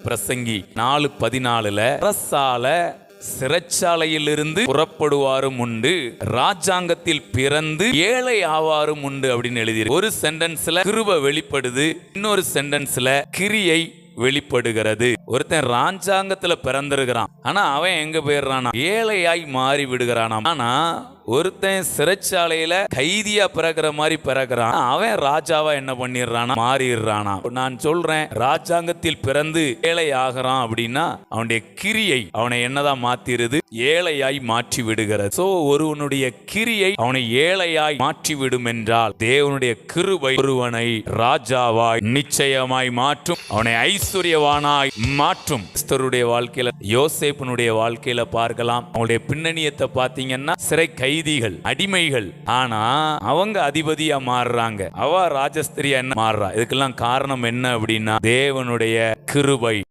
பிரசங்கி 4:14 அரசால சிறைச்சாலையிலிருந்து புறப்படுவாரும் உண்டு, ராஜாங்கத்தில் பிறந்து ஏழை ஆவாரும் உண்டு அப்படின்னு எழுதி. ஒரு சென்டென்ஸ்ல கிருபை வெளிப்படுது, இன்னொரு சென்டென்ஸ்ல கிரியை வெளிப்படுகிறது. ஒருத்தன் ராஜாங்கத்துல பிறந்திருக்கிறான், ஆனா அவன் எங்க போயிடுறானா? ஏழையாய் மாறி விடுகிறானாம். ஆனா ஒருத்தன் சிறைச்சாலையில கைதியா பிறக்கிற மாதிரி பிறக்கிறான், அவன் ராஜாவா என்ன பண்ணிடுறானா? மாறிடுறானா? நான் சொல்றேன், ராஜாங்கத்தில் பிறந்து ஏழை ஆகிறான் அப்படின்னா அவனுடைய கிரியை அவனை என்னதான் மாத்திருது? ஏழையாய் மாற்றி விடுகிறது. சோ ஒருவனுடைய கிரியை அவனை ஏழையாய் மாற்றி விடும் என்றால், தேவனுடைய கிருபை ஒருவனை ராஜாவாய் நிச்சயமாய் மாற்றும், அவனை ஐஸ்வர்யவானாய் மாற்றும். கிறிஸ்தவருடைய வாழ்க்கையில, யோசேப்பினுடைய வாழ்க்கையில பார்க்கலாம். அவனுடைய பின்னணியத்தை பார்த்தீங்கன்னா சிறை கைதிகள், அடிமைகள். ஆனா அவங்க அதிபதியா மாறுறாங்க, அவ ராஜஸ்திரியா என்ன மாறுறா. இதுக்கெல்லாம் காரணம் என்ன அப்படின்னா தேவனுடைய கிருபை.